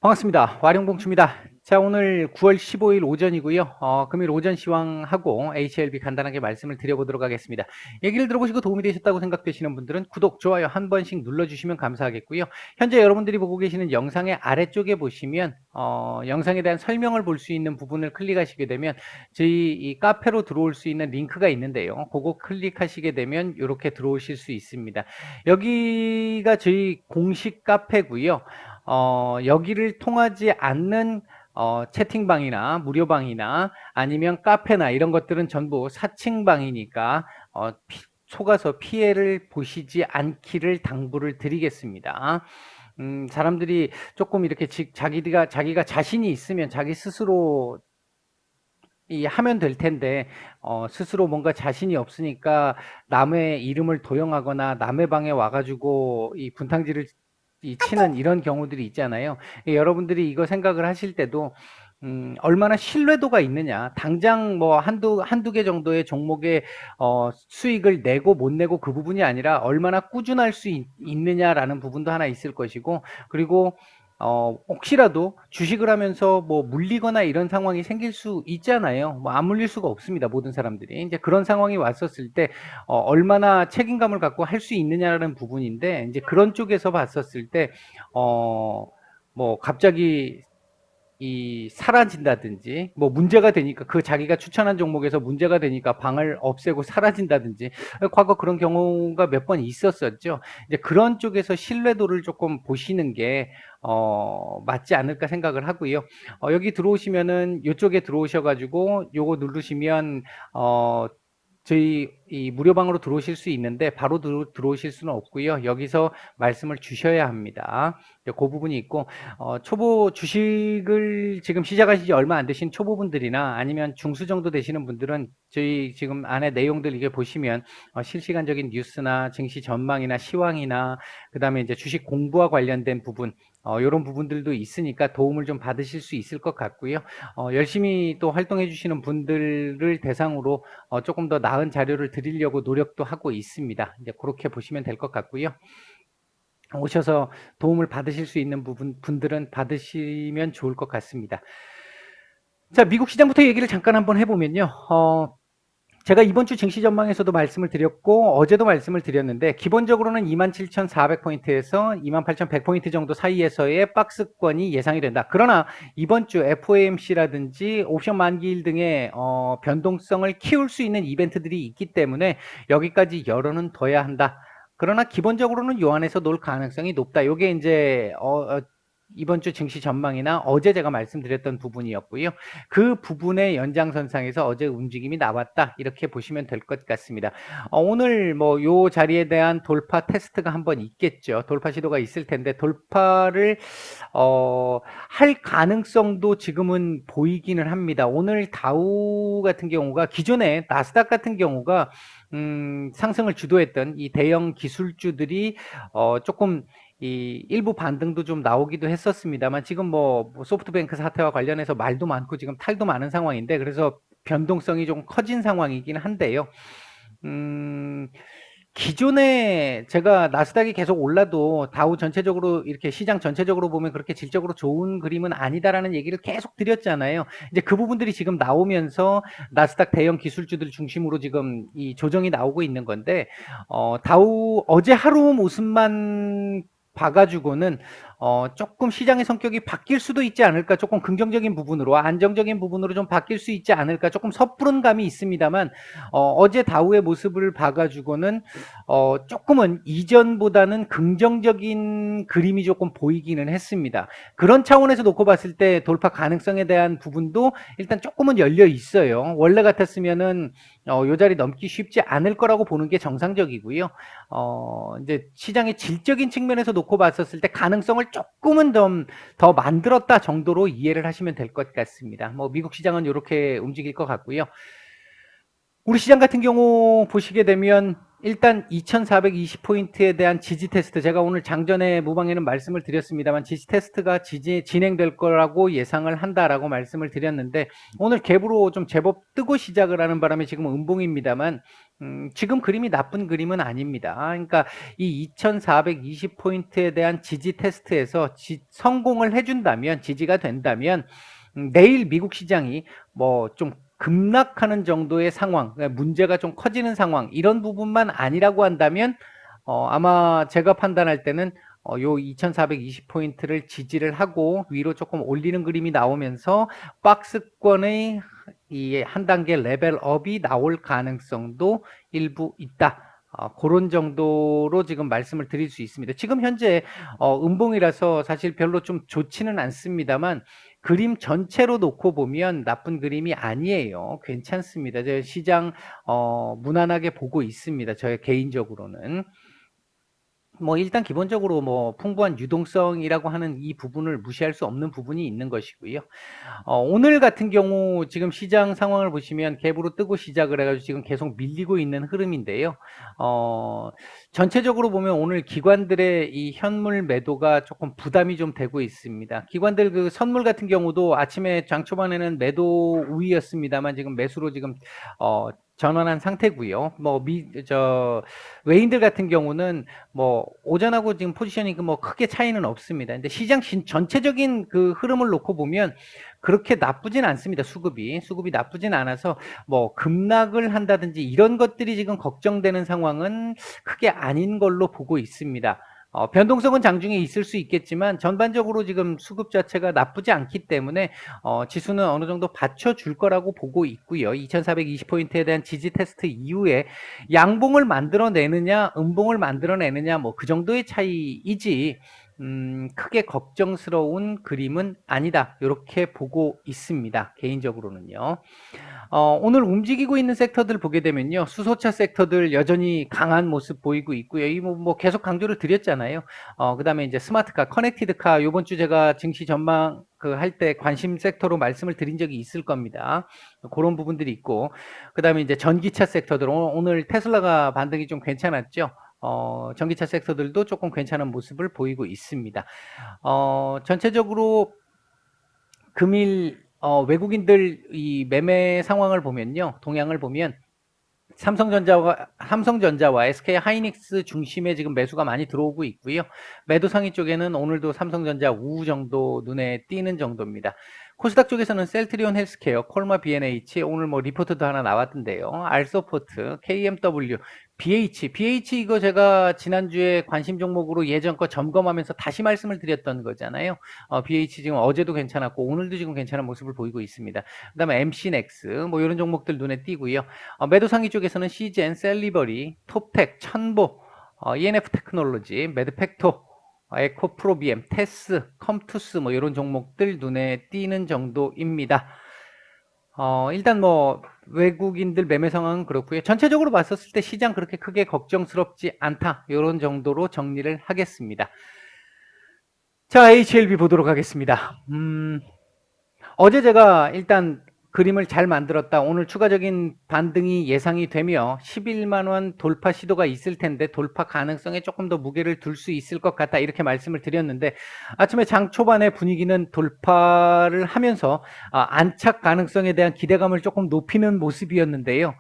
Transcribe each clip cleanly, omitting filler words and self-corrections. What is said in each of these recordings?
반갑습니다. 와룡봉추입니다. 자, 오늘 9월 15일 오전이고요. 금일 오전 시황하고 HLB 간단하게 말씀을 드려보도록 하겠습니다. 얘기를 들어보시고 도움이 되셨다고 생각되시는 분들은 구독, 좋아요 한 번씩 눌러주시면 감사하겠고요. 현재 여러분들이 보고 계시는 영상의 아래쪽에 보시면 영상에 대한 설명을 볼 수 있는 부분을 클릭하시게 되면 저희 이 카페로 들어올 수 있는 링크가 있는데요. 그거 클릭하시게 되면 이렇게 들어오실 수 있습니다. 여기가 저희 공식 카페고요. 여기를 통하지 않는 채팅방이나 무료방이나 아니면 카페나 이런 것들은 전부 사칭방이니까 속아서 피해를 보시지 않기를 당부를 드리겠습니다. 사람들이 조금 이렇게 자기가 자신이 있으면 자기 스스로 하면 될 텐데 스스로 뭔가 자신이 없으니까 남의 이름을 도용하거나 남의 방에 와가지고 이 분탕질을 치는 이런 경우들이 있잖아요. 여러분들이 이거 생각을 하실 때도 얼마나 신뢰도가 있느냐. 당장 뭐 한두 개 정도의 종목의 수익을 내고 못 내고 그 부분이 아니라 얼마나 꾸준할 수 있느냐라는 부분도 하나 있을 것이고, 그리고 혹시라도 주식을 하면서 뭐 물리거나 이런 상황이 생길 수 있잖아요. 뭐 안 물릴 수가 없습니다. 모든 사람들이. 이제 그런 상황이 왔었을 때, 얼마나 책임감을 갖고 할 수 있느냐라는 부분인데, 이제 그런 쪽에서 봤었을 때, 뭐 갑자기 사라진다든지, 뭐 문제가 되니까 그 자기가 추천한 종목에서 문제가 되니까 방을 없애고 사라진다든지, 과거 그런 경우가 몇 번 있었었죠. 이제 그런 쪽에서 신뢰도를 조금 보시는 게 맞지 않을까 생각을 하고요. 여기 들어오시면은 이쪽에 들어오셔가지고 요거 누르시면 저희 이 무료방으로 들어오실 수 있는데 바로 들어오실 수는 없고요. 여기서 말씀을 주셔야 합니다. 그 부분이 있고, 초보 주식을 지금 시작하신 지 얼마 안 되신 초보분들이나 아니면 중수 정도 되시는 분들은 저희 지금 안에 내용들 이게 보시면 실시간적인 뉴스나 증시 전망이나 시황이나 그다음에 이제 주식 공부와 관련된 부분, 이런 부분들도 있으니까 도움을 좀 받으실 수 있을 것 같고요. 열심히 또 활동해 주시는 분들을 대상으로 조금 더 나은 자료를 드리려고 노력도 하고 있습니다. 이제 그렇게 보시면 될 것 같고요. 오셔서 도움을 받으실 수 있는 분들은 받으시면 좋을 것 같습니다. 자, 미국 시장부터 얘기를 잠깐 한번 해보면요. 제가 이번 주 증시 전망에서도 말씀을 드렸고 어제도 말씀을 드렸는데 기본적으로는 27,400포인트에서 28,100포인트 정도 사이에서의 박스권이 예상이 된다. 그러나 이번 주 FOMC라든지 옵션 만기일 등의 변동성을 키울 수 있는 이벤트들이 있기 때문에 여기까지 열어는 둬야 한다. 그러나 기본적으로는 요 안에서 놀 가능성이 높다. 요게 이제 이번 주 증시 전망이나 어제 제가 말씀드렸던 부분이었고요. 그 부분의 연장선상에서 어제 움직임이 나왔다. 이렇게 보시면 될 것 같습니다. 오늘 뭐 요 자리에 대한 돌파 테스트가 한번 있겠죠. 돌파 시도가 있을 텐데 돌파를 할 가능성도 지금은 보이기는 합니다. 오늘 다우 같은 경우가 기존에 나스닥 같은 경우가 상승을 주도했던 이 대형 기술주들이 조금 이 일부 반등도 좀 나오기도 했었습니다만 지금 뭐 소프트뱅크 사태와 관련해서 말도 많고 지금 탈도 많은 상황인데 그래서 변동성이 좀 커진 상황이긴 한데요. 기존에 제가 나스닥이 계속 올라도 다우 전체적으로 이렇게 시장 전체적으로 보면 그렇게 질적으로 좋은 그림은 아니다라는 얘기를 계속 드렸잖아요. 이제 그 부분들이 지금 나오면서 나스닥 대형 기술주들 중심으로 지금 이 조정이 나오고 있는 건데 다우 어제 하루 모습만 봐가지고는 조금 시장의 성격이 바뀔 수도 있지 않을까, 조금 긍정적인 부분으로 안정적인 부분으로 좀 바뀔 수 있지 않을까, 조금 섣부른 감이 있습니다만 어제 다우의 모습을 봐가지고는 조금은 이전보다는 긍정적인 그림이 조금 보이기는 했습니다. 그런 차원에서 놓고 봤을 때 돌파 가능성에 대한 부분도 일단 조금은 열려 있어요. 원래 같았으면은 요 자리 넘기 쉽지 않을 거라고 보는 게 정상적이고요. 이제 시장의 질적인 측면에서 놓고 봤었을 때 가능성을 조금은 더 만들었다 정도로 이해를 하시면 될 것 같습니다. 뭐 미국 시장은 이렇게 움직일 것 같고요. 우리 시장 같은 경우 보시게 되면 일단 2420포인트에 대한 지지 테스트, 제가 오늘 장전에 무방에는 말씀을 드렸습니다만 지지 테스트가 진행될 거라고 예상을 한다라고 말씀을 드렸는데, 오늘 갭으로 좀 제법 뜨고 시작을 하는 바람에 지금 음봉입니다만 지금 그림이 나쁜 그림은 아닙니다. 그러니까 이 2420포인트에 대한 지지 테스트에서 성공을 해준다면, 지지가 된다면 내일 미국 시장이 뭐 좀 급락하는 정도의 상황, 문제가 좀 커지는 상황, 이런 부분만 아니라고 한다면 아마 제가 판단할 때는 요 2420포인트를 지지를 하고 위로 조금 올리는 그림이 나오면서 박스권의 이 한 단계 레벨업이 나올 가능성도 일부 있다. 그런 정도로 지금 말씀을 드릴 수 있습니다. 지금 현재 음봉이라서 사실 별로 좀 좋지는 않습니다만 그림 전체로 놓고 보면 나쁜 그림이 아니에요. 괜찮습니다. 저 시장 무난하게 보고 있습니다. 저의 개인적으로는. 뭐 일단 기본적으로 뭐 풍부한 유동성이라고 하는 이 부분을 무시할 수 없는 부분이 있는 것이고요. 오늘 같은 경우 지금 시장 상황을 보시면 갭으로 뜨고 시작을 해가지고 지금 계속 밀리고 있는 흐름인데요. 전체적으로 보면 오늘 기관들의 이 현물 매도가 조금 부담이 좀 되고 있습니다. 기관들 그 선물 같은 경우도 아침에 장 초반에는 매도 우위였습니다만 지금 매수로 지금 전환한 상태고요. 뭐 외인들 같은 경우는 뭐 오전하고 지금 포지션이 뭐 크게 차이는 없습니다. 근데 시장 전체적인 그 흐름을 놓고 보면 그렇게 나쁘진 않습니다. 수급이 나쁘진 않아서 뭐 급락을 한다든지 이런 것들이 지금 걱정되는 상황은 크게 아닌 걸로 보고 있습니다. 변동성은 장중에 있을 수 있겠지만 전반적으로 지금 수급 자체가 나쁘지 않기 때문에 지수는 어느 정도 받쳐줄 거라고 보고 있고요. 2420포인트에 대한 지지 테스트 이후에 양봉을 만들어내느냐 음봉을 만들어내느냐 뭐 그 정도의 차이이지 크게 걱정스러운 그림은 아니다, 이렇게 보고 있습니다. 개인적으로는요. 오늘 움직이고 있는 섹터들 보게 되면요, 수소차 섹터들 여전히 강한 모습 보이고 있고요. 이 뭐 계속 강조를 드렸잖아요. 그 다음에 이제 스마트카, 커넥티드카, 요번 주 제가 증시 전망 할 때 관심 섹터로 말씀을 드린 적이 있을 겁니다. 그런 부분들이 있고, 그 다음에 이제 전기차 섹터들, 오늘 테슬라가 반등이 좀 괜찮았죠. 전기차 섹터들도 조금 괜찮은 모습을 보이고 있습니다. 전체적으로 금일 외국인들 이 매매 상황을 보면요, 동향을 보면 삼성전자와 SK 하이닉스 중심의 지금 매수가 많이 들어오고 있고요. 매도 상위 쪽에는 오늘도 삼성전자 우 정도 눈에 띄는 정도입니다. 코스닥 쪽에서는 셀트리온 헬스케어, 콜마 B&H, 오늘 뭐 리포트도 하나 나왔던데요. 알서포트, KMW, BH 이거 제가 지난주에 관심 종목으로 예전 거 점검하면서 다시 말씀을 드렸던 거잖아요. BH 지금 어제도 괜찮았고 오늘도 지금 괜찮은 모습을 보이고 있습니다. 그 다음에 MC넥스 뭐 이런 종목들 눈에 띄고요. 매도 상위 쪽에서는 시젠, 셀리버리, 톱텍, 천보, ENF 테크놀로지, 매드팩토, 에코프로비엠, 테스, 컴투스 뭐 이런 종목들 눈에 띄는 정도입니다. 일단 뭐 외국인들 매매 상황은 그렇고요. 전체적으로 봤었을 때 시장 그렇게 크게 걱정스럽지 않다, 이런 정도로 정리를 하겠습니다. 자, HLB 보도록 하겠습니다. 어제 제가 일단 그림을 잘 만들었다, 오늘 추가적인 반등이 예상이 되며 11만원 돌파 시도가 있을 텐데 돌파 가능성에 조금 더 무게를 둘 수 있을 것 같다, 이렇게 말씀을 드렸는데 아침에 장 초반에 분위기는 돌파를 하면서 안착 가능성에 대한 기대감을 조금 높이는 모습이었는데요.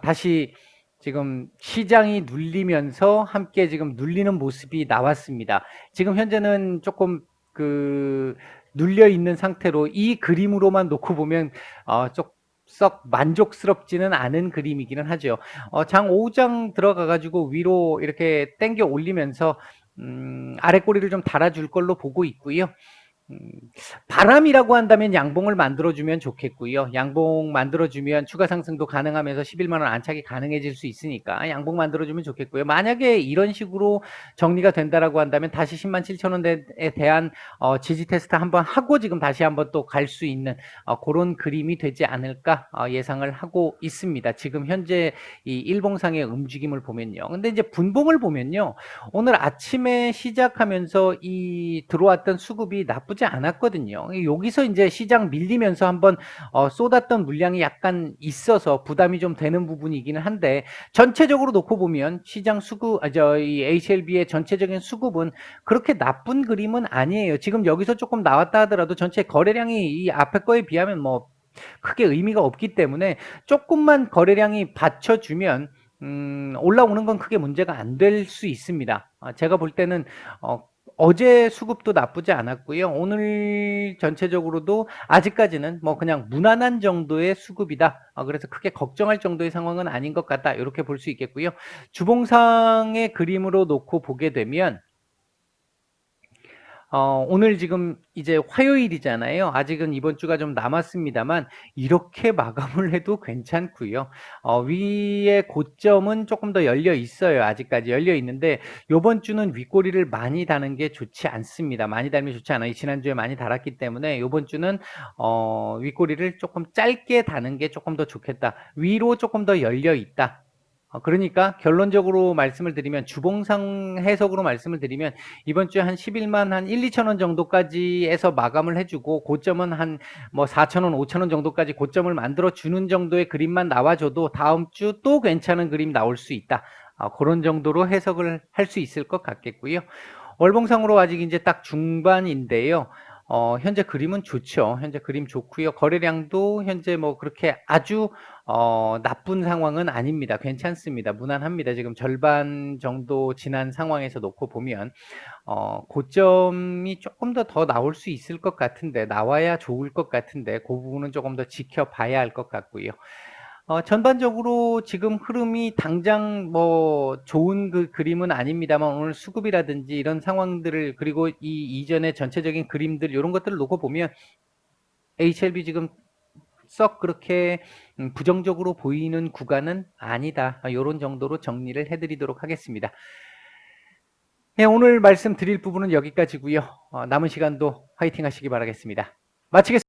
다시 지금 시장이 눌리면서 함께 지금 눌리는 모습이 나왔습니다. 지금 현재는 조금 눌려 있는 상태로 이 그림으로만 놓고 보면 썩 만족스럽지는 않은 그림이기는 하죠. 장 5장 들어가 가지고 위로 이렇게 당겨 올리면서 아래 꼬리를 좀 달아줄 걸로 보고 있고요. 바람이라고 한다면 양봉을 만들어주면 좋겠고요. 양봉 만들어주면 추가 상승도 가능하면서 11만원 안착이 가능해질 수 있으니까 양봉 만들어주면 좋겠고요. 만약에 이런 식으로 정리가 된다라고 한다면 다시 107,000원대에 대한 지지 테스트 한번 하고 지금 다시 한번 또 갈 수 있는 그런 그림이 되지 않을까 예상을 하고 있습니다. 지금 현재 이 일봉상의 움직임을 보면요. 근데 이제 분봉을 보면요, 오늘 아침에 시작하면서 이 들어왔던 수급이 나쁘지 나쁘지 않았거든요. 여기서 이제 시장 밀리면서 한번 쏟았던 물량이 약간 있어서 부담이 좀 되는 부분이기는 한데, 전체적으로 놓고 보면 시장 수급, 이 HLB의 전체적인 수급은 그렇게 나쁜 그림은 아니에요. 지금 여기서 조금 나왔다 하더라도 전체 거래량이 이 앞에 거에 비하면 뭐 크게 의미가 없기 때문에 조금만 거래량이 받쳐주면 올라오는 건 크게 문제가 안 될 수 있습니다. 제가 볼 때는 어제 수급도 나쁘지 않았고요. 오늘 전체적으로도 아직까지는 뭐 그냥 무난한 정도의 수급이다. 그래서 크게 걱정할 정도의 상황은 아닌 것 같다. 이렇게 볼 수 있겠고요. 주봉상의 그림으로 놓고 보게 되면 오늘 지금 이제 화요일이잖아요. 아직은 이번 주가 좀 남았습니다만 이렇게 마감을 해도 괜찮고요. 위에 고점은 조금 더 열려 있어요. 아직까지 열려 있는데 요번 주는 윗꼬리를 많이 다는 게 좋지 않습니다. 많이 달면 좋지 않아요. 지난주에 많이 달았기 때문에 요번 주는 윗꼬리를 조금 짧게 다는 게 조금 더 좋겠다. 위로 조금 더 열려 있다. 그러니까 결론적으로 말씀을 드리면, 주봉상 해석으로 말씀을 드리면, 이번 주에 한 11만 한 1, 2천 원 정도까지 해서 마감을 해주고, 고점은 한 뭐 4천 원, 5천 원 정도까지 고점을 만들어 주는 정도의 그림만 나와줘도 다음 주 또 괜찮은 그림 나올 수 있다. 그런 정도로 해석을 할 수 있을 것 같겠고요. 월봉상으로 아직 이제 딱 중반인데요. 현재 그림은 좋죠. 현재 그림 좋고요. 거래량도 현재 뭐 그렇게 아주 나쁜 상황은 아닙니다. 괜찮습니다. 무난합니다. 지금 절반 정도 지난 상황에서 놓고 보면 고점이 조금 더 나올 수 있을 것 같은데, 나와야 좋을 것 같은데, 그 부분은 조금 더 지켜봐야 할 것 같고요. 전반적으로 지금 흐름이 당장 뭐 좋은 그 그림은 아닙니다만, 오늘 수급이라든지 이런 상황들을, 그리고 이 이전의 전체적인 그림들, 이런 것들을 놓고 보면 HLB 지금 썩 그렇게 부정적으로 보이는 구간은 아니다. 이런 정도로 정리를 해드리도록 하겠습니다. 네, 오늘 말씀드릴 부분은 여기까지고요. 남은 시간도 화이팅 하시기 바라겠습니다. 마치겠습니다.